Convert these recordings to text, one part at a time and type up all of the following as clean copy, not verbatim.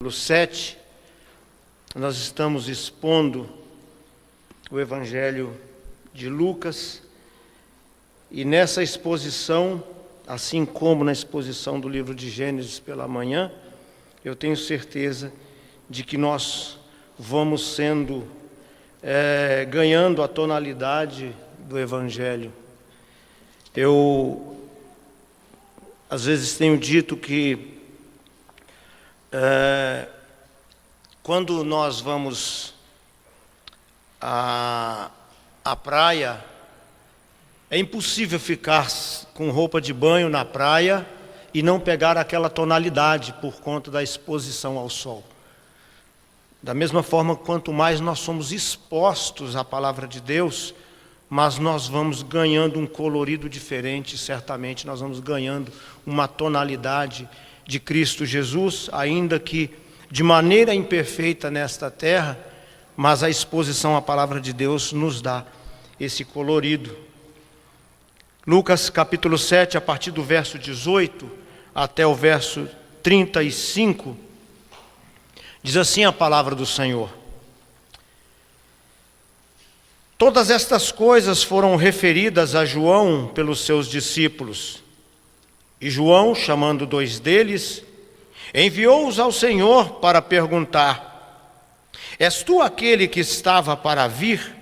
No 7, nós estamos expondo o Evangelho de Lucas, e nessa exposição, assim como na exposição do livro de Gênesis pela manhã, eu tenho certeza de que nós vamos ganhando a tonalidade do Evangelho. Eu, às vezes, tenho dito que quando nós vamos à praia, é impossível ficar com roupa de banho na praia e não pegar aquela tonalidade por conta da exposição ao sol. Da mesma forma, quanto mais nós somos expostos à palavra de Deus, mas nós vamos ganhando um colorido diferente, certamente nós vamos ganhando uma tonalidade de Cristo Jesus, ainda que de maneira imperfeita nesta terra, mas a exposição à palavra de Deus nos dá esse colorido. Lucas capítulo 7, a partir do verso 18 até o verso 35, diz assim a palavra do Senhor: Todas estas coisas foram referidas a João pelos seus discípulos. E João, chamando 2 deles, enviou-os ao Senhor para perguntar: És tu aquele que estava para vir,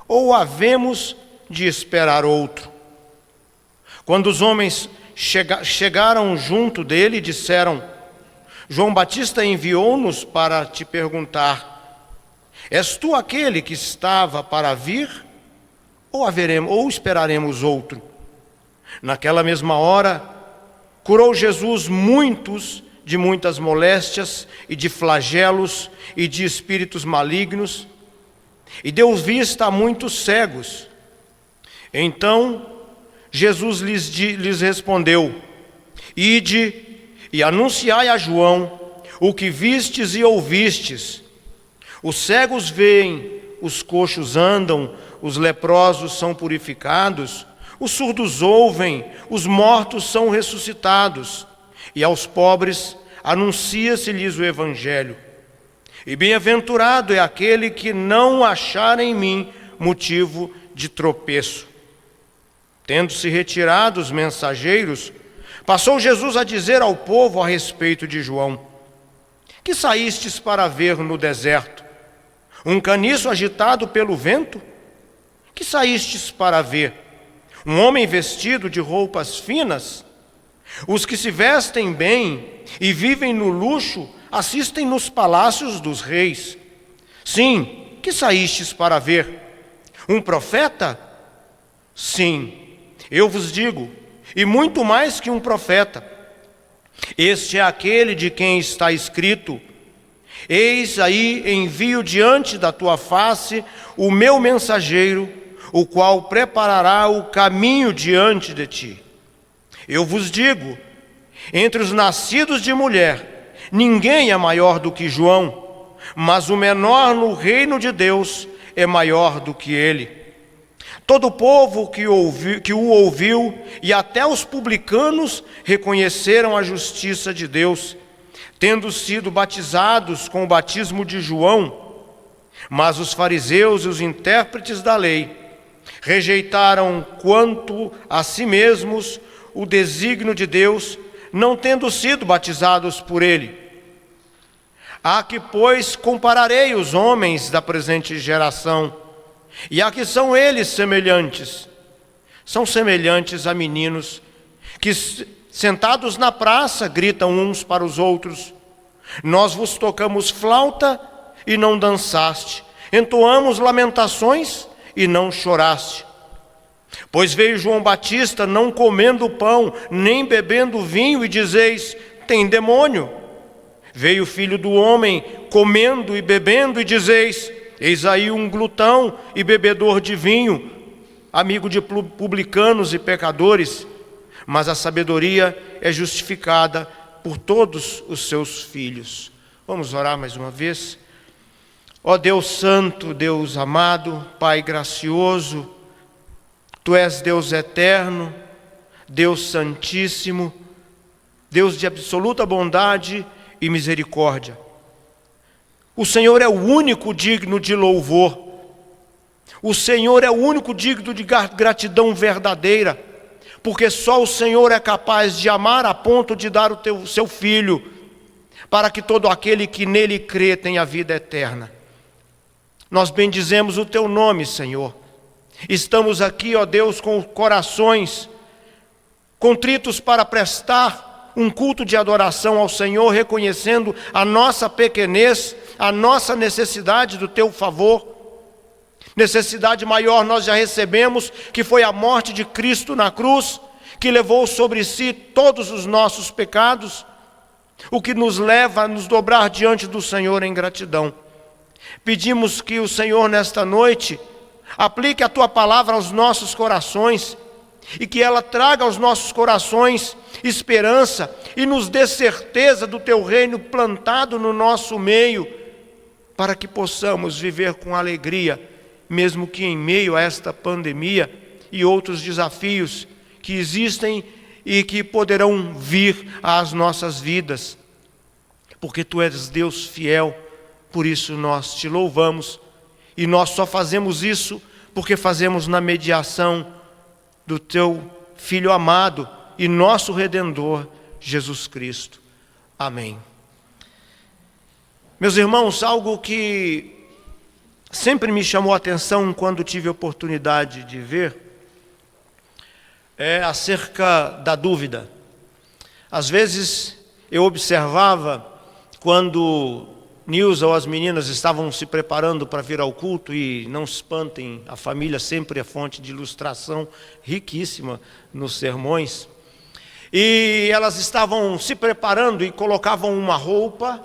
ou havemos de esperar outro? Quando os homens chegaram junto dele, disseram: João Batista enviou-nos para te perguntar: És tu aquele que estava para vir, ou esperaremos outro? Naquela mesma hora, curou Jesus muitos de muitas moléstias e de flagelos e de espíritos malignos, e deu vista a muitos cegos. Então Jesus lhes respondeu: Ide e anunciai a João o que vistes e ouvistes. Os cegos veem, os coxos andam, os leprosos são purificados, os surdos ouvem, os mortos são ressuscitados, e aos pobres anuncia-se-lhes o Evangelho. E bem-aventurado é aquele que não achar em mim motivo de tropeço. Tendo-se retirado os mensageiros, passou Jesus a dizer ao povo a respeito de João: Que saístes para ver no deserto? Um caniço agitado pelo vento? Que saístes para ver? Um homem vestido de roupas finas? Os que se vestem bem e vivem no luxo assistem nos palácios dos reis. Sim, que saístes para ver? Um profeta? Sim, eu vos digo, e muito mais que um profeta. Este é aquele de quem está escrito: Eis aí envio diante da tua face o meu mensageiro, o qual preparará o caminho diante de ti. Eu vos digo, entre os nascidos de mulher, ninguém é maior do que João, mas o menor no reino de Deus é maior do que ele. Todo o povo que o ouviu, e até os publicanos, reconheceram a justiça de Deus, tendo sido batizados com o batismo de João. Mas os fariseus e os intérpretes da lei rejeitaram quanto a si mesmos o desígnio de Deus, não tendo sido batizados por ele. A que, pois, compararei os homens da presente geração? E a que são eles semelhantes? São semelhantes a meninos que, sentados na praça, gritam uns para os outros: Nós vos tocamos flauta e não dançaste, entoamos lamentações e não choraste. Pois veio João Batista não comendo pão, nem bebendo vinho, e dizeis: tem demônio. Veio o Filho do Homem comendo e bebendo, e dizeis: eis aí um glutão e bebedor de vinho, amigo de publicanos e pecadores. Mas a sabedoria é justificada por todos os seus filhos. Vamos orar mais uma vez. Ó Deus santo, Deus amado, Pai gracioso, Tu és Deus eterno, Deus santíssimo, Deus de absoluta bondade e misericórdia. O Senhor é o único digno de louvor. O Senhor é o único digno de gratidão verdadeira, porque só o Senhor é capaz de amar a ponto de dar o seu Filho, para que todo aquele que nele crê tenha vida eterna. Nós bendizemos o teu nome, Senhor. Estamos aqui, ó Deus, com corações contritos para prestar um culto de adoração ao Senhor, reconhecendo a nossa pequenez, a nossa necessidade do teu favor. Necessidade maior nós já recebemos, que foi a morte de Cristo na cruz, que levou sobre si todos os nossos pecados, o que nos leva a nos dobrar diante do Senhor em gratidão. Pedimos que o Senhor nesta noite aplique a tua palavra aos nossos corações e que ela traga aos nossos corações esperança e nos dê certeza do teu reino plantado no nosso meio, para que possamos viver com alegria, mesmo que em meio a esta pandemia e outros desafios que existem e que poderão vir às nossas vidas. Porque tu és Deus fiel, por isso nós te louvamos, e nós só fazemos isso porque fazemos na mediação do teu Filho amado e nosso Redentor, Jesus Cristo. Amém. Meus irmãos, algo que sempre me chamou a atenção quando tive a oportunidade de ver é acerca da dúvida. Às vezes eu observava quando Nilza ou as meninas estavam se preparando para vir ao culto, e não se espantem, a família sempre é fonte de ilustração riquíssima nos sermões, e elas estavam se preparando e colocavam uma roupa,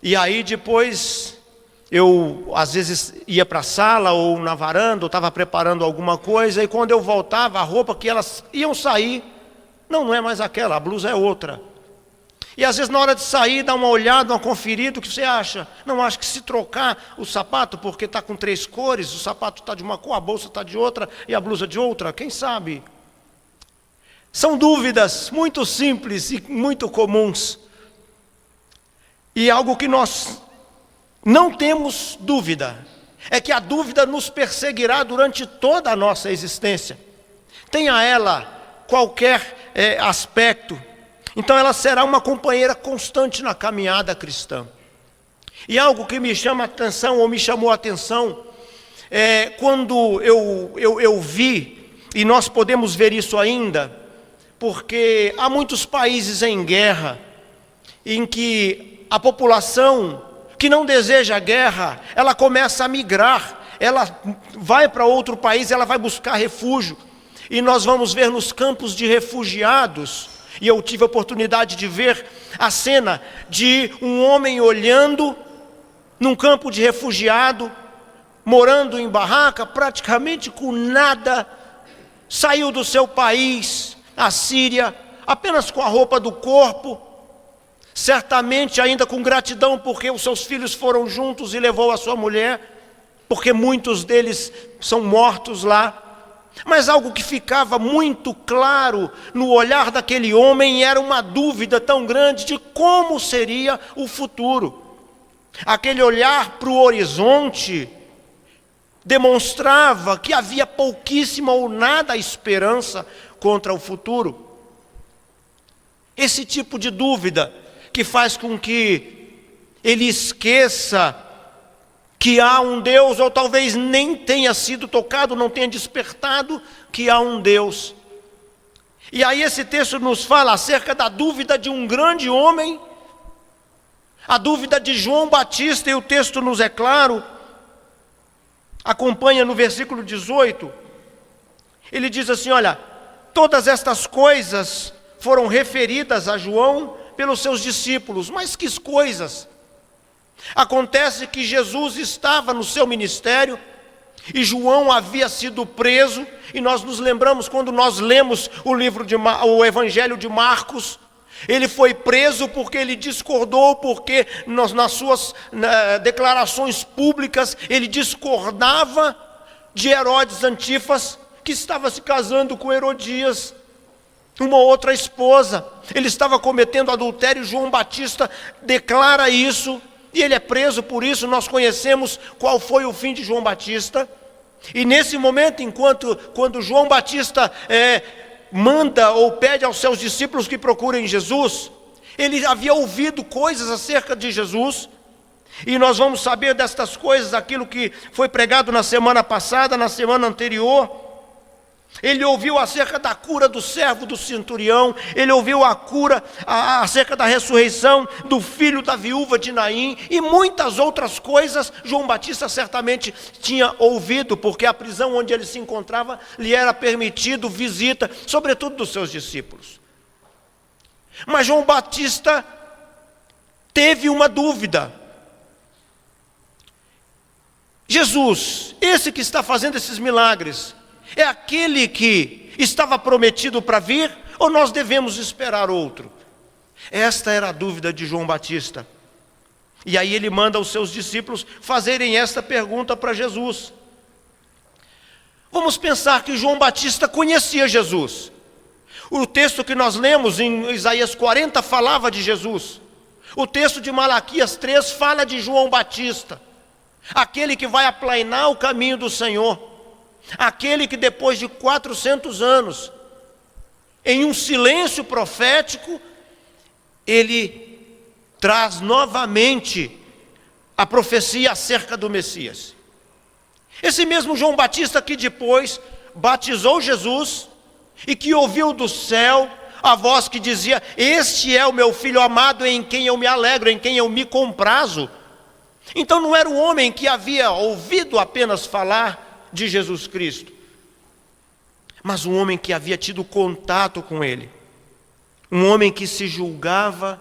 e aí depois eu às vezes ia para a sala ou na varanda, ou estava preparando alguma coisa, e quando eu voltava, a roupa que elas iam sair, não é mais aquela, a blusa é outra. E às vezes na hora de sair, dá uma olhada, uma conferida, o que você acha? Não, acho que se trocar o sapato, porque está com 3 cores, o sapato está de uma cor, a bolsa está de outra e a blusa de outra, quem sabe? São dúvidas muito simples e muito comuns. E algo que nós não temos dúvida, é que a dúvida nos perseguirá durante toda a nossa existência. Tenha ela qualquer aspecto, então ela será uma companheira constante na caminhada cristã. E algo que me chama a atenção, ou me chamou a atenção, quando eu vi, e nós podemos ver isso ainda, porque há muitos países em guerra, em que a população que não deseja a guerra, ela começa a migrar, ela vai para outro país, ela vai buscar refúgio, e nós vamos ver nos campos de refugiados. E eu tive a oportunidade de ver a cena de um homem olhando num campo de refugiado, morando em barraca, praticamente com nada, saiu do seu país, a Síria, apenas com a roupa do corpo, certamente ainda com gratidão porque os seus filhos foram juntos e levou a sua mulher, porque muitos deles são mortos lá. Mas algo que ficava muito claro no olhar daquele homem era uma dúvida tão grande de como seria o futuro. Aquele olhar para o horizonte demonstrava que havia pouquíssima ou nada esperança contra o futuro. Esse tipo de dúvida que faz com que ele esqueça que há um Deus, ou talvez nem tenha sido tocado, não tenha despertado que há um Deus. E aí esse texto nos fala acerca da dúvida de um grande homem, a dúvida de João Batista, e o texto nos é claro. Acompanha no versículo 18, ele diz assim, olha, todas estas coisas foram referidas a João pelos seus discípulos. Mas que coisas? Acontece que Jesus estava no seu ministério e João havia sido preso, e nós nos lembramos quando nós lemos o Evangelho de Marcos. Ele foi preso porque ele discordou, porque nas suas declarações públicas ele discordava de Herodes Antipas, que estava se casando com Herodias, uma outra esposa. Ele estava cometendo adultério. João Batista declara isso, e ele é preso por isso. Nós conhecemos qual foi o fim de João Batista. E nesse momento, quando João Batista manda ou pede aos seus discípulos que procurem Jesus, ele havia ouvido coisas acerca de Jesus, e nós vamos saber destas coisas, aquilo que foi pregado na semana passada, na semana anterior. Ele ouviu acerca da cura do servo do centurião, ele ouviu acerca da ressurreição do filho da viúva de Naim, e muitas outras coisas João Batista certamente tinha ouvido, porque a prisão onde ele se encontrava lhe era permitido visita, sobretudo dos seus discípulos. Mas João Batista teve uma dúvida. Jesus, esse que está fazendo esses milagres, é aquele que estava prometido para vir, ou nós devemos esperar outro? Esta era a dúvida de João Batista. E aí ele manda os seus discípulos fazerem esta pergunta para Jesus. Vamos pensar que João Batista conhecia Jesus. O texto que nós lemos em Isaías 40 falava de Jesus. O texto de Malaquias 3 fala de João Batista, aquele que vai aplainar o caminho do Senhor. Aquele que depois de 400 anos, em um silêncio profético, ele traz novamente a profecia acerca do Messias. Esse mesmo João Batista que depois batizou Jesus e que ouviu do céu a voz que dizia: este é o meu filho amado em quem eu me alegro, em quem eu me comprazo. Então não era um homem que havia ouvido apenas falar de Jesus Cristo, mas um homem que havia tido contato com ele, um homem que se julgava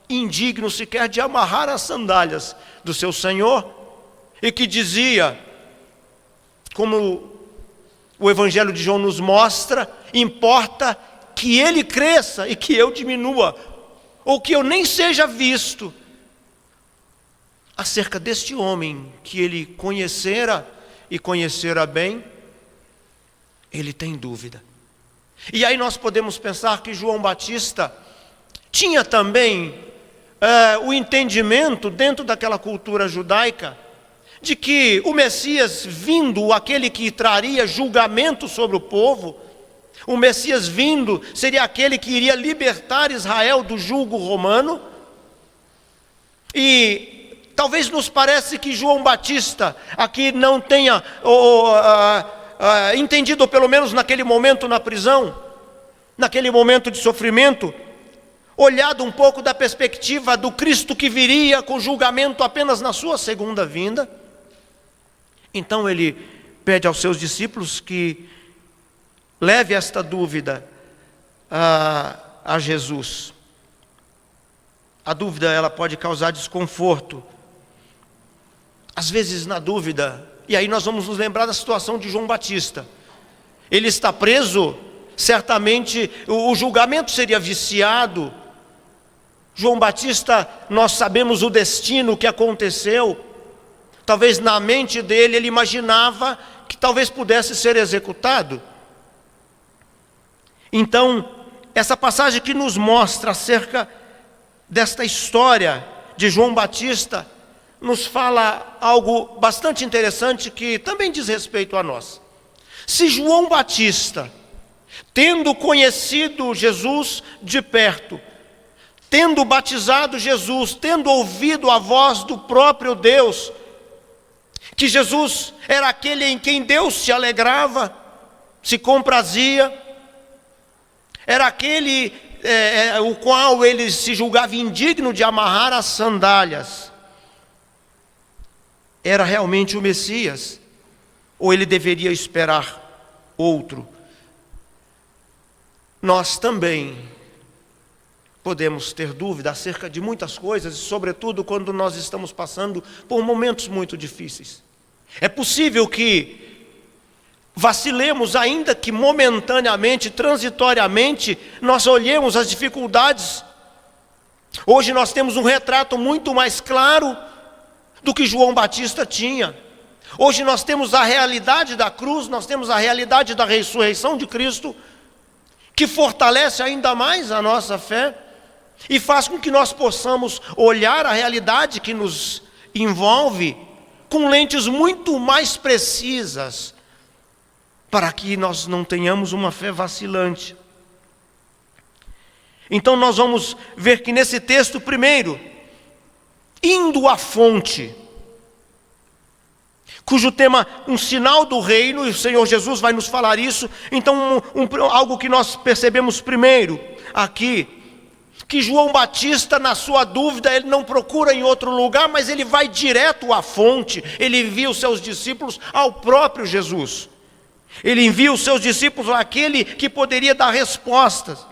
indigno sequer de amarrar as sandálias do seu Senhor, e que dizia, como o Evangelho de João nos mostra: importa que ele cresça e que eu diminua, ou que eu nem seja visto. Acerca deste homem que ele conhecera e conhecera bem, ele tem dúvida. E aí nós podemos pensar que João Batista tinha também o entendimento dentro daquela cultura judaica de que o Messias vindo, aquele que traria julgamento sobre o povo, o Messias vindo seria aquele que iria libertar Israel do jugo romano. E talvez nos pareça que João Batista aqui não tenha entendido, ou pelo menos naquele momento na prisão, naquele momento de sofrimento, olhado um pouco da perspectiva do Cristo que viria com julgamento apenas na sua segunda vinda. Então ele pede aos seus discípulos que leve esta dúvida a Jesus. A dúvida, ela pode causar desconforto. Às vezes na dúvida, e aí nós vamos nos lembrar da situação de João Batista. Ele está preso, certamente o julgamento seria viciado. João Batista, nós sabemos o destino que aconteceu. Talvez na mente dele ele imaginava que talvez pudesse ser executado. Então, essa passagem que nos mostra acerca desta história de João Batista nos fala algo bastante interessante que também diz respeito a nós. Se João Batista, tendo conhecido Jesus de perto, tendo batizado Jesus, tendo ouvido a voz do próprio Deus, que Jesus era aquele em quem Deus se alegrava, se comprazia, era aquele o qual ele se julgava indigno de amarrar as sandálias, era realmente o Messias, ou ele deveria esperar outro? Nós também podemos ter dúvida acerca de muitas coisas, sobretudo quando nós estamos passando por momentos muito difíceis. É possível que vacilemos, ainda que momentaneamente, transitoriamente, nós olhemos as dificuldades. Hoje nós temos um retrato muito mais claro do que João Batista tinha. Hoje nós temos a realidade da cruz, nós temos a realidade da ressurreição de Cristo, que fortalece ainda mais a nossa fé. e faz com que nós possamos olhar a realidade que nos envolve com lentes muito mais precisas, para que nós não tenhamos uma fé vacilante. Então nós vamos ver que nesse texto, primeiro, indo à fonte, cujo tema, um sinal do reino, e o Senhor Jesus vai nos falar isso. Então algo que nós percebemos primeiro aqui, que João Batista, na sua dúvida, ele não procura em outro lugar, mas ele vai direto à fonte. Ele envia os seus discípulos ao próprio Jesus. Ele envia os seus discípulos àquele que poderia dar respostas.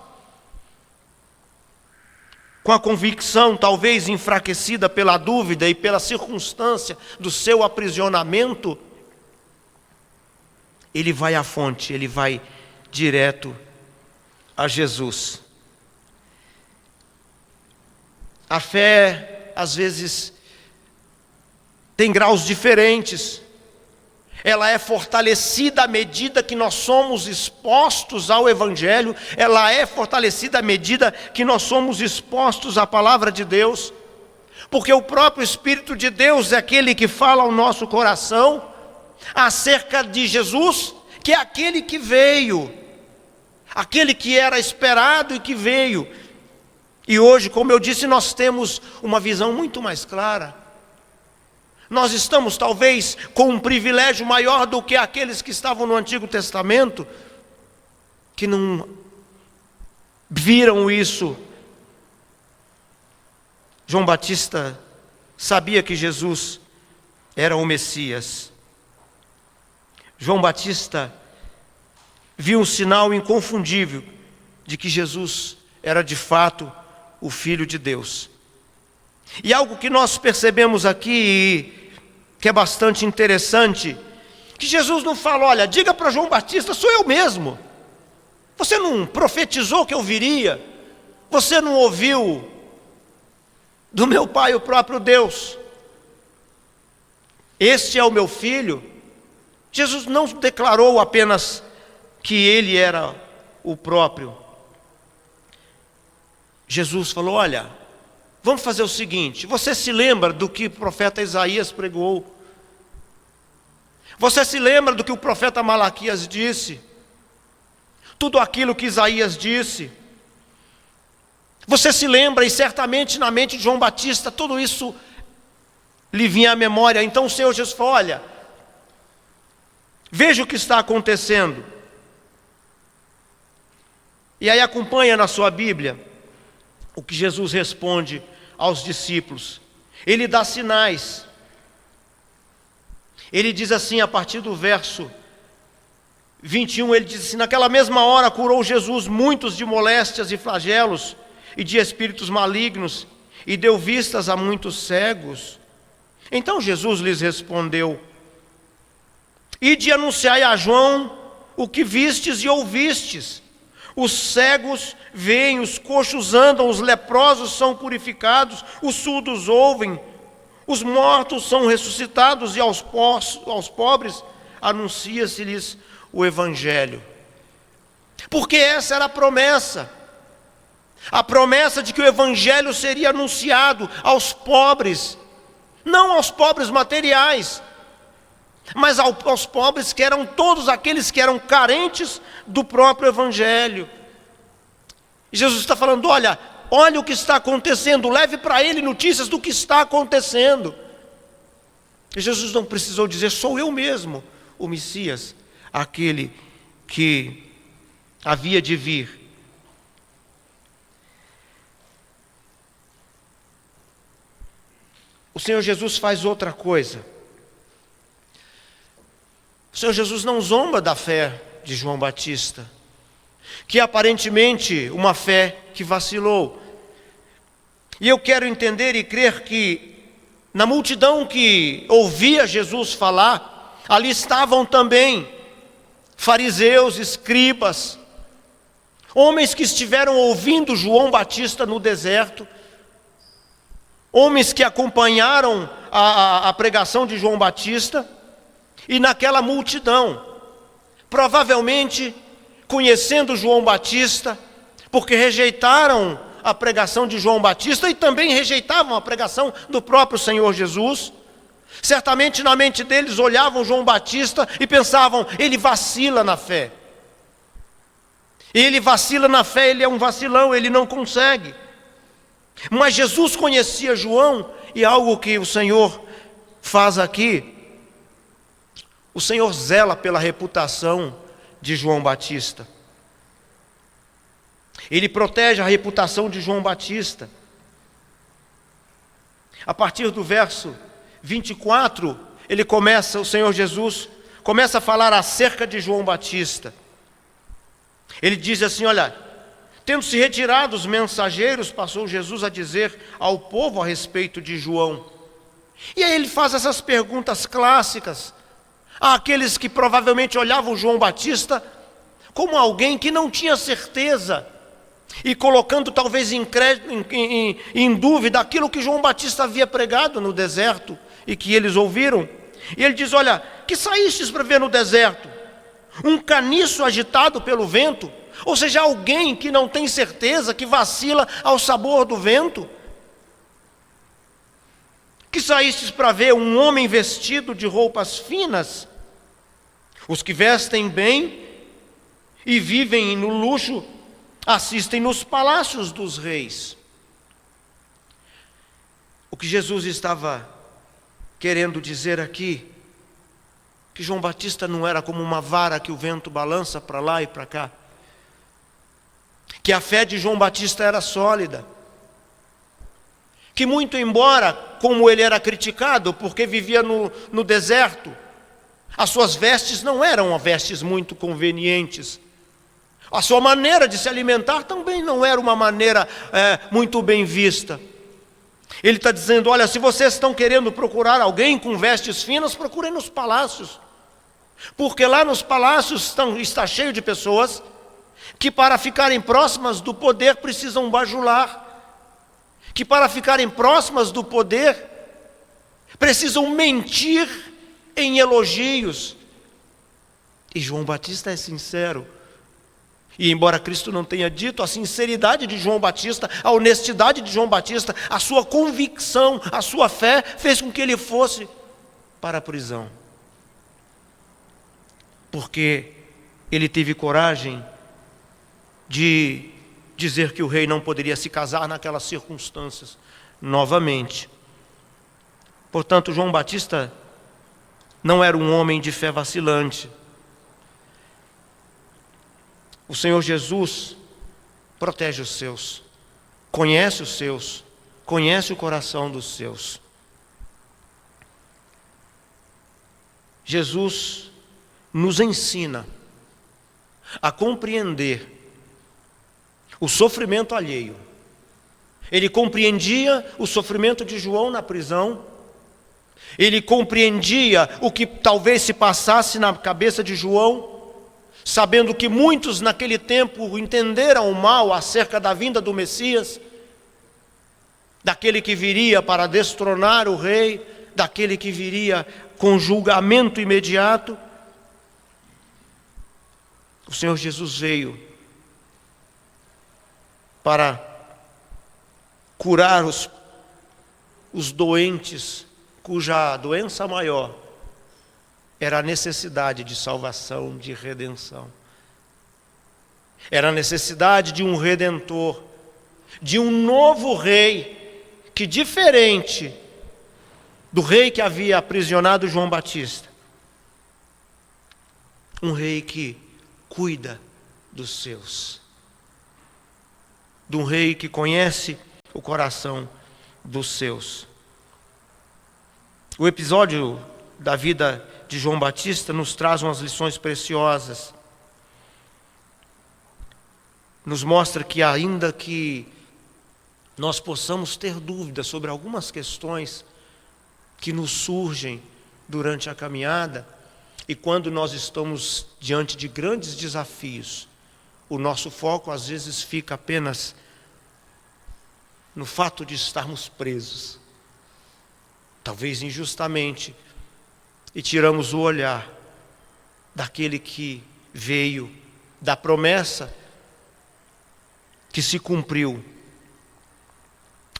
Com a convicção, talvez enfraquecida pela dúvida e pela circunstância do seu aprisionamento, ele vai à fonte, ele vai direto a Jesus. A fé, às vezes, tem graus diferentes. Ela é fortalecida à medida que nós somos expostos ao Evangelho. Ela é fortalecida à medida que nós somos expostos à palavra de Deus. Porque o próprio Espírito de Deus é aquele que fala ao nosso coração acerca de Jesus, que é aquele que veio, aquele que era esperado e que veio. E hoje, como eu disse, nós temos uma visão muito mais clara. Nós estamos talvez com um privilégio maior do que aqueles que estavam no Antigo Testamento, que não viram isso. João Batista sabia que Jesus era o Messias. João Batista viu um sinal inconfundível de que Jesus era de fato o Filho de Deus. E algo que nós percebemos aqui, que é bastante interessante, que Jesus não fala: olha, diga para João Batista, sou eu mesmo. Você não profetizou que eu viria? Você não ouviu do meu Pai, o próprio Deus? Este é o meu Filho. Jesus não declarou apenas que ele era o próprio. Jesus falou: olha, vamos fazer o seguinte, você se lembra do que o profeta Isaías pregou? Você se lembra do que o profeta Malaquias disse? Tudo aquilo que Isaías disse. Você se lembra, e certamente na mente de João Batista, tudo isso lhe vinha à memória. Então o Senhor Jesus falou: olha, veja o que está acontecendo. E aí acompanha na sua Bíblia o que Jesus responde aos discípulos. Ele dá sinais. Ele diz assim, a partir do verso 21, ele diz assim: naquela mesma hora curou Jesus muitos de moléstias e flagelos e de espíritos malignos, e deu vistas a muitos cegos. Então Jesus lhes respondeu: ide anunciai a João o que vistes e ouvistes. Os cegos veem, os coxos andam, os leprosos são purificados, os surdos ouvem, os mortos são ressuscitados, e aos pobres anuncia-se-lhes o Evangelho. Porque essa era a promessa de que o Evangelho seria anunciado aos pobres, não aos pobres materiais, mas aos pobres que eram todos aqueles que eram carentes do próprio Evangelho. E Jesus está falando: olha o que está acontecendo, leve para ele notícias do que está acontecendo. E Jesus não precisou dizer: sou eu mesmo, o Messias, aquele que havia de vir. O Senhor Jesus faz outra coisa. O Senhor Jesus não zomba da fé de João Batista, que aparentemente uma fé que vacilou. E eu quero entender e crer que na multidão que ouvia Jesus falar, ali estavam também fariseus, escribas, homens que estiveram ouvindo João Batista no deserto, homens que acompanharam a pregação de João Batista. E naquela multidão, provavelmente conhecendo João Batista, porque rejeitaram a pregação de João Batista e também rejeitavam a pregação do próprio Senhor Jesus. Certamente na mente deles olhavam João Batista e pensavam: ele vacila na fé. Ele vacila na fé, ele é um vacilão, ele não consegue. Mas Jesus conhecia João, e algo que o Senhor faz aqui, o Senhor zela pela reputação de João Batista. Ele protege a reputação de João Batista. A partir do verso 24, o Senhor Jesus começa a falar acerca de João Batista. Ele diz assim: olha, tendo se retirado os mensageiros, passou Jesus a dizer ao povo a respeito de João. E aí ele faz essas perguntas clássicas àqueles que provavelmente olhavam João Batista como alguém que não tinha certeza, e colocando talvez em dúvida aquilo que João Batista havia pregado no deserto e que eles ouviram. E ele diz: olha, que saístes para ver no deserto? Um caniço agitado pelo vento? Ou seja, alguém que não tem certeza, que vacila ao sabor do vento? Que saístes para ver um homem vestido de roupas finas? Os que vestem bem e vivem no luxo assistem nos palácios dos reis. O que Jesus estava querendo dizer aqui, que João Batista não era como uma vara que o vento balança para lá e para cá. Que a fé de João Batista era sólida. Que muito embora, como ele era criticado, porque vivia no deserto, as suas vestes não eram vestes muito convenientes. A sua maneira de se alimentar também não era uma maneira muito bem vista. Ele está dizendo: olha, se vocês estão querendo procurar alguém com vestes finas, procurem nos palácios. Porque lá nos palácios está cheio de pessoas que para ficarem próximas do poder precisam bajular. Que para ficarem próximas do poder precisam mentir em elogios. E João Batista é sincero. E embora Cristo não tenha dito, a sinceridade de João Batista, a honestidade de João Batista, a sua convicção, a sua fé, fez com que ele fosse para a prisão. Porque ele teve coragem de dizer que o rei não poderia se casar naquelas circunstâncias novamente. Portanto, João Batista não era um homem de fé vacilante. O Senhor Jesus protege os seus, conhece os seus, conhece o coração dos seus. Jesus nos ensina a compreender o sofrimento alheio. Ele compreendia o sofrimento de João na prisão, ele compreendia o que talvez se passasse na cabeça de João, sabendo que muitos naquele tempo entenderam o mal acerca da vinda do Messias, daquele que viria para destronar o rei, daquele que viria com julgamento imediato. O Senhor Jesus veio para curar os doentes, cuja doença maior era a necessidade de salvação, de redenção. Era a necessidade de um redentor, de um novo rei, que diferente do rei que havia aprisionado João Batista, um rei que cuida dos seus, de um rei que conhece o coração dos seus. O episódio da vida de João Batista nos traz umas lições preciosas. Nos mostra que ainda que nós possamos ter dúvidas sobre algumas questões que nos surgem durante a caminhada, e quando nós estamos diante de grandes desafios, o nosso foco às vezes fica apenas no fato de estarmos presos, talvez injustamente, e tiramos o olhar daquele que veio, da promessa que se cumpriu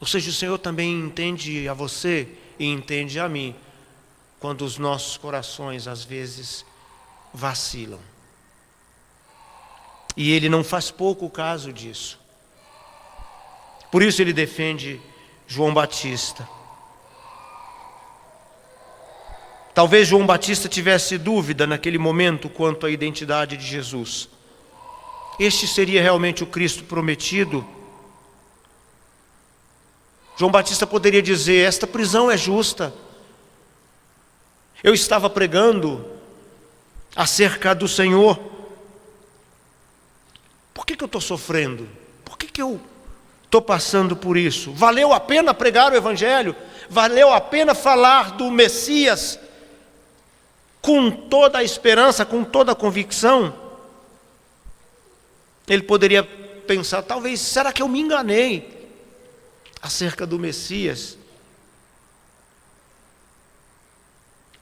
Ou seja, o Senhor também entende a você e entende a mim, quando os nossos corações às vezes vacilam. E Ele não faz pouco caso disso. Por isso Ele defende João Batista. Talvez João Batista tivesse dúvida naquele momento quanto à identidade de Jesus. Este seria realmente o Cristo prometido? João Batista poderia dizer: esta prisão é justa. Eu estava pregando acerca do Senhor. Por que eu estou sofrendo? Por que eu estou passando por isso? Valeu a pena pregar o Evangelho? Valeu a pena falar do Messias com toda a esperança, com toda a convicção? Ele poderia pensar: talvez, será que eu me enganei acerca do Messias?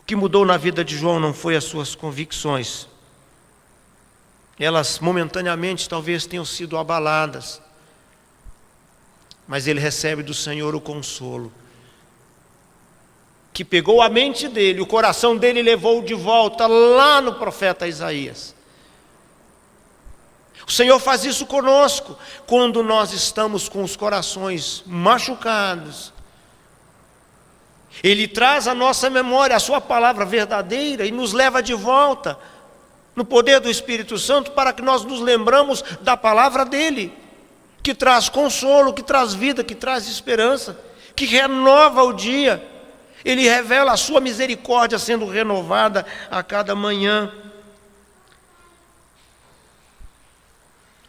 O que mudou na vida de João não foi as suas convicções. Elas momentaneamente talvez tenham sido abaladas, mas ele recebe do Senhor o consolo, que pegou a mente dele, o coração dele, e levou de volta lá no profeta Isaías. O Senhor faz isso conosco, quando nós estamos com os corações machucados. Ele traz à nossa memória a sua palavra verdadeira e nos leva de volta, no poder do Espírito Santo, para que nós nos lembramos da palavra dele, que traz consolo, que traz vida, que traz esperança, que renova o dia. Ele revela a sua misericórdia sendo renovada a cada manhã.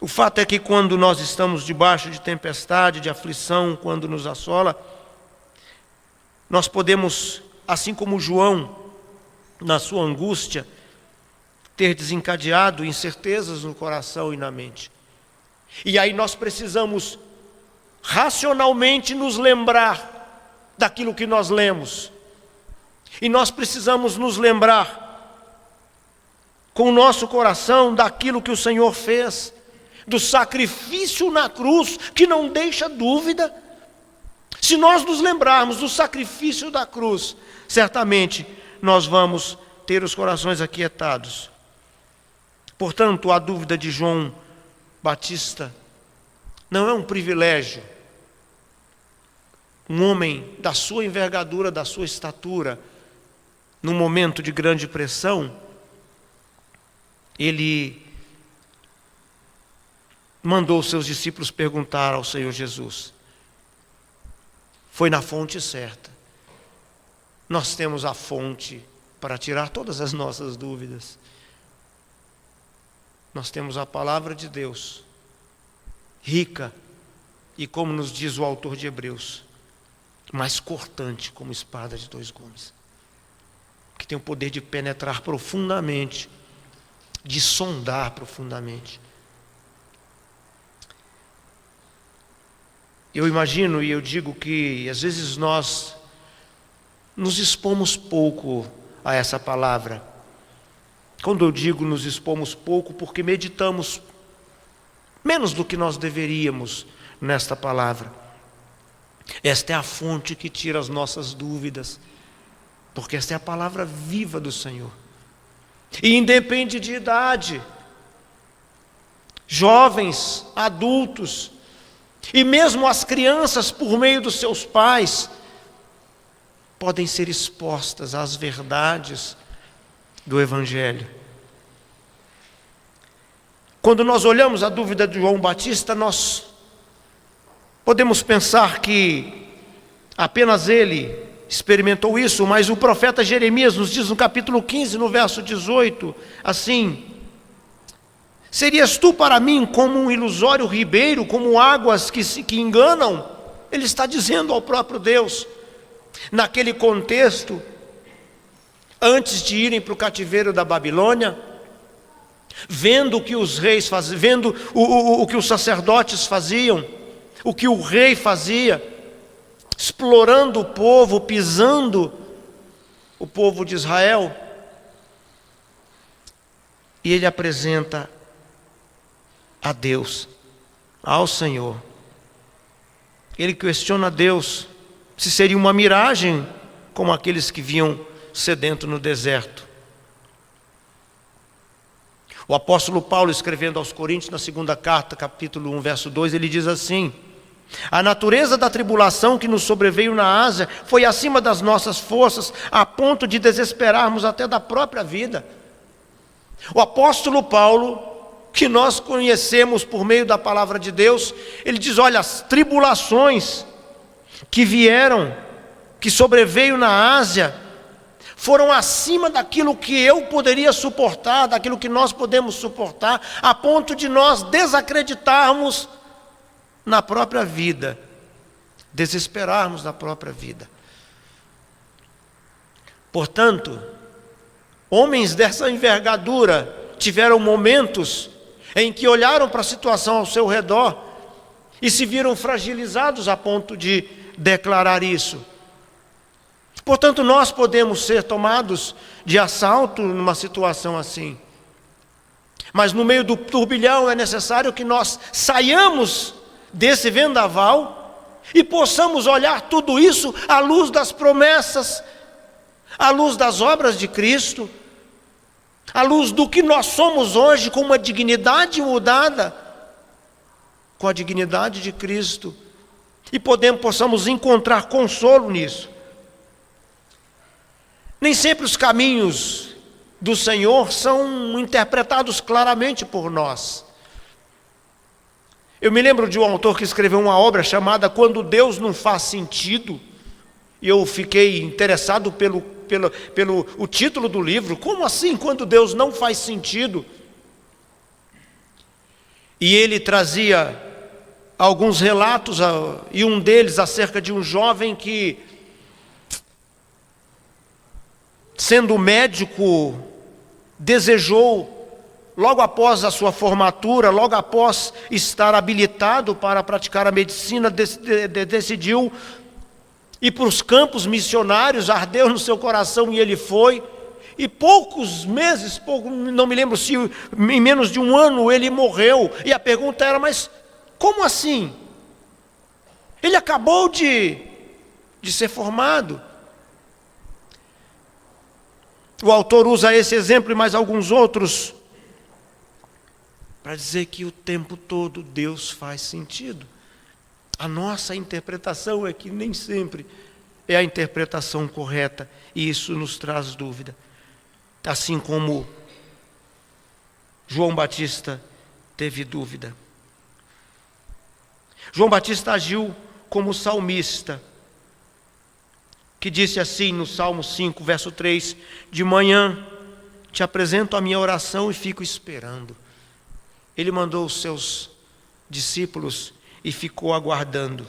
O fato é que quando nós estamos debaixo de tempestade, de aflição, quando nos assola, nós podemos, assim como João, na sua angústia, ter desencadeado incertezas no coração e na mente. E aí nós precisamos racionalmente nos lembrar daquilo que nós lemos. E nós precisamos nos lembrar com o nosso coração daquilo que o Senhor fez, do sacrifício na cruz, que não deixa dúvida. Se nós nos lembrarmos do sacrifício da cruz, certamente nós vamos ter os corações aquietados. Portanto, a dúvida de João Batista não é um privilégio. Um homem da sua envergadura, da sua estatura, num momento de grande pressão, ele mandou seus discípulos perguntar ao Senhor Jesus. Foi na fonte certa. Nós temos a fonte para tirar todas as nossas dúvidas. Nós temos a palavra de Deus, rica, e como nos diz o autor de Hebreus, mais cortante como espada de dois gumes, que tem o poder de penetrar profundamente, de sondar profundamente. Eu imagino e eu digo que às vezes nós nos expomos pouco a essa palavra. Quando eu digo nos expomos pouco, porque meditamos menos do que nós deveríamos nesta palavra. Esta é a fonte que tira as nossas dúvidas, porque esta é a palavra viva do Senhor. E independe de idade, jovens, adultos, e mesmo as crianças, por meio dos seus pais, podem ser expostas às verdades do Evangelho. Quando nós olhamos a dúvida de João Batista, nós podemos pensar que apenas ele experimentou isso, mas o profeta Jeremias nos diz no capítulo 15, no verso 18, assim: serias tu para mim como um ilusório ribeiro, como águas que enganam? Ele está dizendo ao próprio Deus. Naquele contexto, antes de irem para o cativeiro da Babilônia, vendo o que os reis faziam, vendo o que os sacerdotes faziam, o que o rei fazia, explorando o povo, pisando o povo de Israel, e ele apresenta a Deus, ao Senhor, Ele questiona Deus se seria uma miragem, como aqueles que vinham sedento no deserto. O apóstolo Paulo, escrevendo aos Coríntios, na segunda carta, capítulo 1, verso 2, ele diz assim: a natureza da tribulação que nos sobreveio na Ásia foi acima das nossas forças, a ponto de desesperarmos até da própria vida. O apóstolo Paulo, que nós conhecemos por meio da palavra de Deus, ele diz: olha, as tribulações que vieram, que sobreveio na Ásia, foram acima daquilo que eu poderia suportar, daquilo que nós podemos suportar, a ponto de nós desacreditarmos na própria vida, desesperarmos na própria vida. Portanto, homens dessa envergadura tiveram momentos em que olharam para a situação ao seu redor e se viram fragilizados a ponto de declarar isso. Portanto, nós podemos ser tomados de assalto numa situação assim. Mas no meio do turbilhão é necessário que nós saiamos desse vendaval e possamos olhar tudo isso à luz das promessas, à luz das obras de Cristo, à luz do que nós somos hoje, com uma dignidade mudada, com a dignidade de Cristo, e possamos encontrar consolo nisso. Nem sempre os caminhos do Senhor são interpretados claramente por nós. Eu me lembro de um autor que escreveu uma obra chamada Quando Deus Não Faz Sentido, e eu fiquei interessado pelo o título do livro. Como assim, quando Deus não faz sentido? E ele trazia alguns relatos, e um deles acerca de um jovem que, sendo médico, desejou, logo após a sua formatura, logo após estar habilitado para praticar a medicina, decidiu ir para os campos missionários, ardeu no seu coração e ele foi. E poucos meses, não me lembro se em menos de um ano ele morreu. E a pergunta era: mas como assim? Ele acabou de ser formado. O autor usa esse exemplo e mais alguns outros para dizer que o tempo todo Deus faz sentido. A nossa interpretação é que nem sempre é a interpretação correta, e isso nos traz dúvida. Assim como João Batista teve dúvida. João Batista agiu como salmista, que disse assim no Salmo 5, verso 3: de manhã te apresento a minha oração e fico esperando. Ele mandou os seus discípulos e ficou aguardando.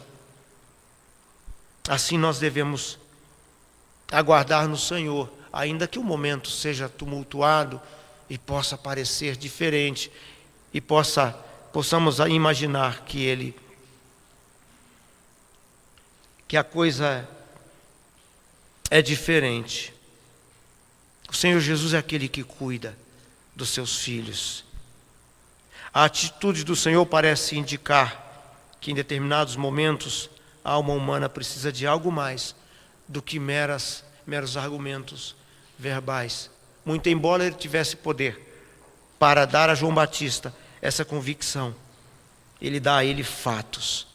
Assim nós devemos aguardar no Senhor, ainda que o momento seja tumultuado e possa parecer diferente, e possamos imaginar que a coisa é diferente. O Senhor Jesus é aquele que cuida dos seus filhos. A atitude do Senhor parece indicar que em determinados momentos a alma humana precisa de algo mais do que meros argumentos verbais. Muito embora ele tivesse poder para dar a João Batista essa convicção, ele dá a ele fatos.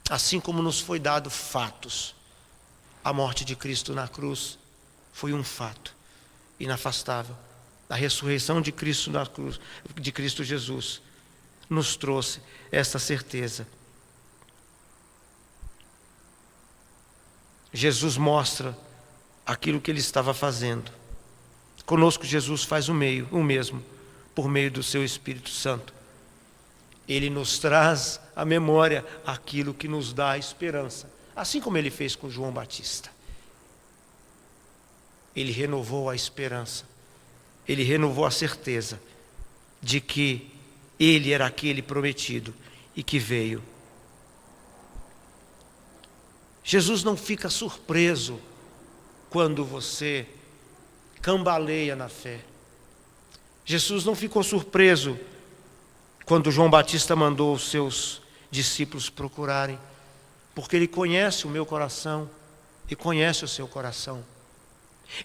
Assim como nos foi dado fatos. A morte de Cristo na cruz foi um fato inafastável. A ressurreição de Cristo na cruz, de Cristo Jesus, nos trouxe essa certeza. Jesus mostra aquilo que ele estava fazendo. Conosco Jesus faz o mesmo, por meio do seu Espírito Santo. Ele nos traz à memória aquilo que nos dá esperança, assim como ele fez com João Batista. Ele renovou a esperança, ele renovou a certeza de que ele era aquele prometido e que veio. Jesus não fica surpreso quando você cambaleia na fé. Jesus não ficou surpreso quando João Batista mandou os seus discípulos procurarem. porque Ele conhece o meu coração e conhece o seu coração.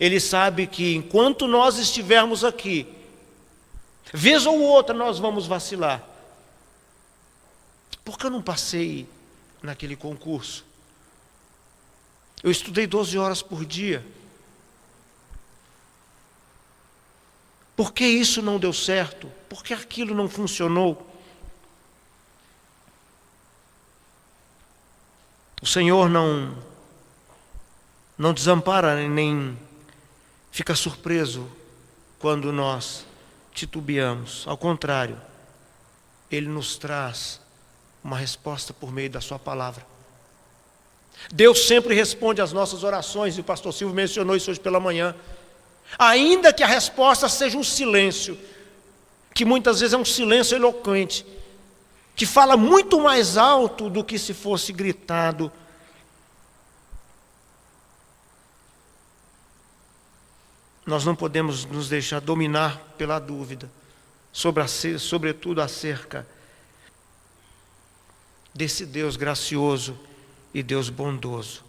Ele sabe que enquanto nós estivermos aqui, vez ou outra nós vamos vacilar. Por que eu não passei naquele concurso? Eu estudei 12 horas por dia. Por que isso não deu certo? Por que aquilo não funcionou? O Senhor não desampara nem fica surpreso quando nós titubeamos. Ao contrário, Ele nos traz uma resposta por meio da sua palavra. Deus sempre responde às nossas orações, e o pastor Silvio mencionou isso hoje pela manhã. Ainda que a resposta seja um silêncio, que muitas vezes é um silêncio eloquente, que fala muito mais alto do que se fosse gritado. Nós não podemos nos deixar dominar pela dúvida, sobretudo acerca desse Deus gracioso e Deus bondoso.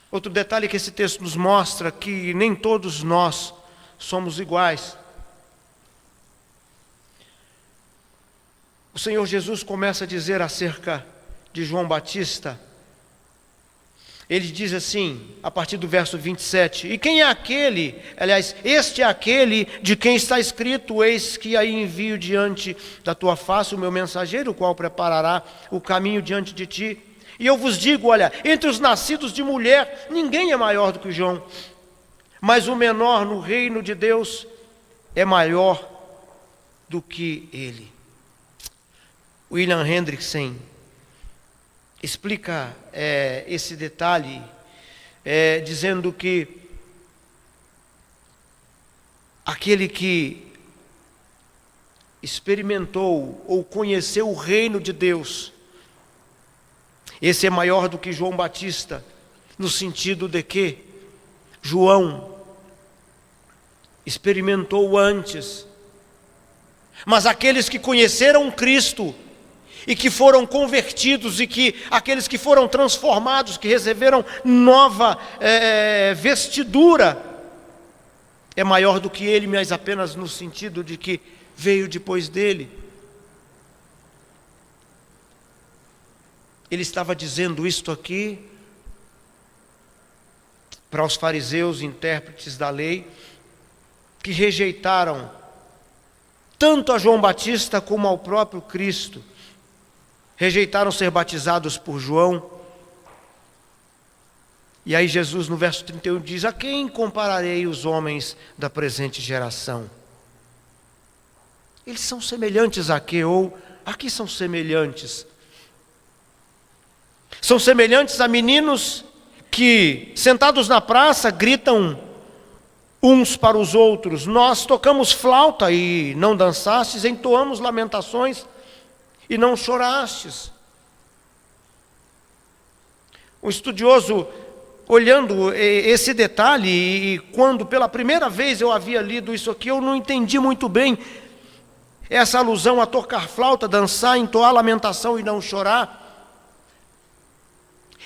Outro detalhe que esse texto nos mostra, que nem todos nós somos iguais. O Senhor Jesus começa a dizer acerca de João Batista. Ele diz assim, a partir do verso 27, e quem é aquele, aliás, este é aquele de quem está escrito, eis que aí envio diante da tua face o meu mensageiro, o qual preparará o caminho diante de ti. E eu vos digo, olha, entre os nascidos de mulher, ninguém é maior do que João, mas o menor no reino de Deus é maior do que ele. William Hendrickson explica esse detalhe, dizendo que aquele que experimentou ou conheceu o reino de Deus, esse é maior do que João Batista, no sentido de que João experimentou antes, mas aqueles que conheceram Cristo e que foram convertidos, e que aqueles que foram transformados, que receberam nova vestidura, é maior do que ele, mas apenas no sentido de que veio depois dele. Ele estava dizendo isto aqui para os fariseus, intérpretes da lei, que rejeitaram tanto a João Batista como ao próprio Cristo. Rejeitaram ser batizados por João. E aí Jesus no verso 31 diz, a quem compararei os homens da presente geração? Eles são semelhantes a quê? Ou a que são semelhantes? São semelhantes a meninos que, sentados na praça, gritam uns para os outros, nós tocamos flauta e não dançastes, entoamos lamentações e não chorastes. Um estudioso, olhando esse detalhe, e quando pela primeira vez eu havia lido isso aqui, eu não entendi muito bem essa alusão a tocar flauta, dançar, entoar lamentação e não chorar.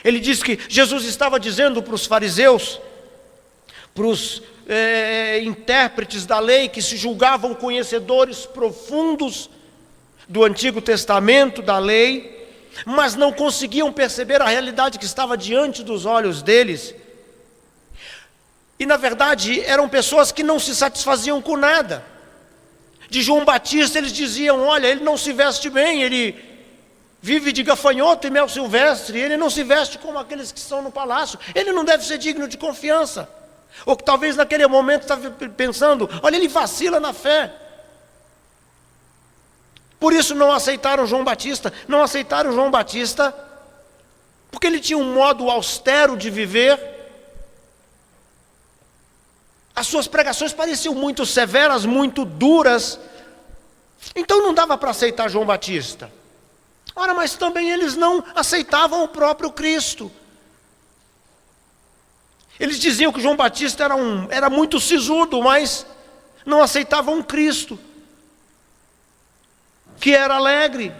Ele diz que Jesus estava dizendo para os fariseus, para os intérpretes da lei, que se julgavam conhecedores profundos do Antigo Testamento, da lei, mas não conseguiam perceber a realidade que estava diante dos olhos deles. E na verdade eram pessoas que não se satisfaziam com nada. De João Batista eles diziam, olha, ele não se veste bem, ele vive de gafanhoto e mel silvestre, ele não se veste como aqueles que estão no palácio, ele não deve ser digno de confiança. Ou que talvez naquele momento estava pensando, olha, ele vacila na fé. Por isso não aceitaram João Batista. Não aceitaram João Batista porque ele tinha um modo austero de viver. As suas pregações pareciam muito severas, muito duras. Então não dava para aceitar João Batista. Ora, mas também eles não aceitavam o próprio Cristo. Eles diziam que João Batista era muito sisudo, mas não aceitavam Cristo, que era alegre,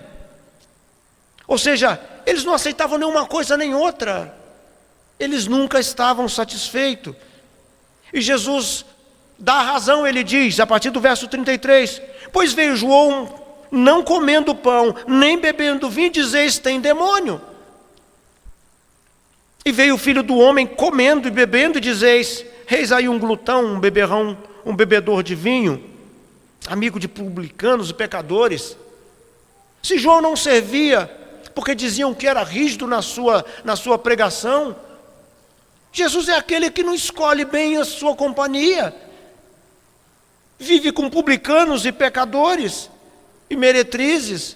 Ou seja, eles não aceitavam nenhuma coisa nem outra. Eles nunca estavam satisfeitos. E Jesus dá a razão, ele diz, a partir do verso 33, pois veio João não comendo pão, nem bebendo vinho, dizeis, tem demônio. E veio o Filho do Homem comendo e bebendo, e dizeis, eis aí um glutão, um beberrão, um bebedor de vinho, amigo de publicanos e pecadores. Se João não servia, porque diziam que era rígido na sua pregação, Jesus é aquele que não escolhe bem a sua companhia. Vive com publicanos e pecadores e meretrizes.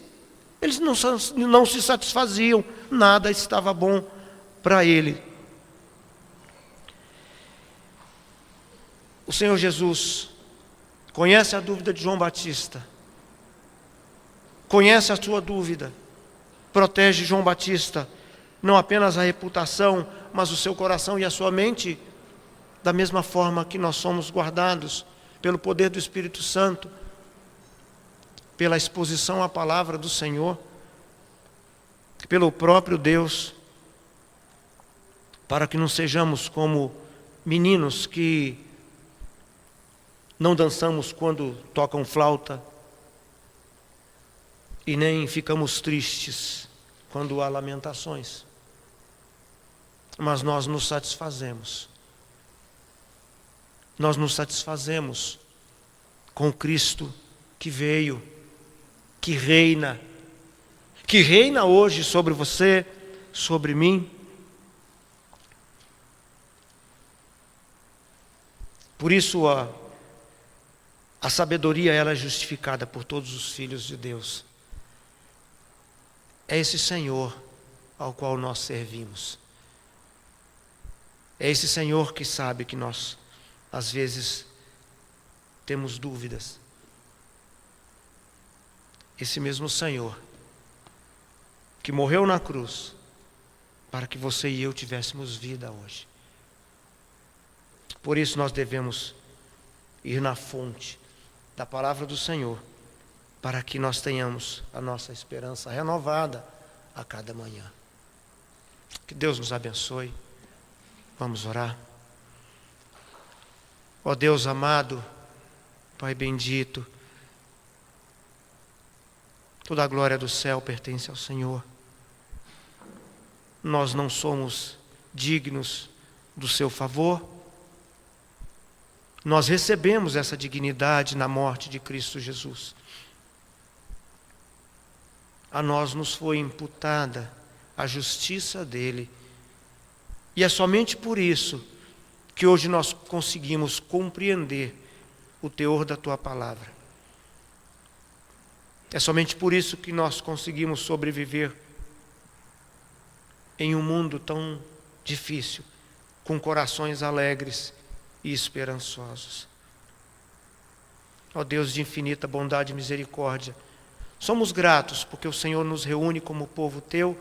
Eles não se satisfaziam, nada estava bom para ele. O Senhor Jesus conhece a dúvida de João Batista, conhece a sua dúvida, protege João Batista, não apenas a reputação, mas o seu coração e a sua mente, da mesma forma que nós somos guardados pelo poder do Espírito Santo, pela exposição à palavra do Senhor, pelo próprio Deus, para que não sejamos como meninos que não dançamos quando tocam flauta e nem ficamos tristes quando há lamentações, mas nós nos satisfazemos. Nós nos satisfazemos com Cristo que veio, que reina hoje sobre você, sobre mim. Por isso a sabedoria ela é justificada por todos os filhos de Deus. É esse Senhor ao qual nós servimos. É esse Senhor que sabe que nós, às vezes, temos dúvidas. Esse mesmo Senhor que morreu na cruz para que você e eu tivéssemos vida hoje. Por isso nós devemos ir na fonte da palavra do Senhor, para que nós tenhamos a nossa esperança renovada a cada manhã. Que Deus nos abençoe. Vamos orar. Ó Deus amado, Pai bendito, toda a glória do céu pertence ao Senhor. Nós não somos dignos do seu favor. Nós recebemos essa dignidade na morte de Cristo Jesus. A nós nos foi imputada a justiça dele. E é somente por isso que hoje nós conseguimos compreender o teor da tua palavra. É somente por isso que nós conseguimos sobreviver em um mundo tão difícil, com corações alegres e esperançosos. Ó Deus de infinita bondade e misericórdia, somos gratos porque o Senhor nos reúne como povo teu,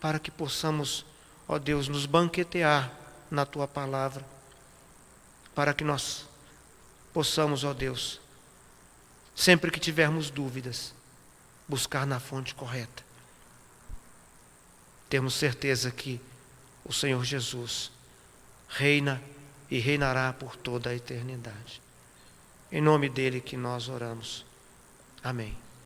para que possamos, ó Deus, nos banquetear na tua palavra, para que nós possamos, ó Deus, sempre que tivermos dúvidas, buscar na fonte correta. Temos certeza que o Senhor Jesus reina e reinará por toda a eternidade. Em nome dele que nós oramos. Amém.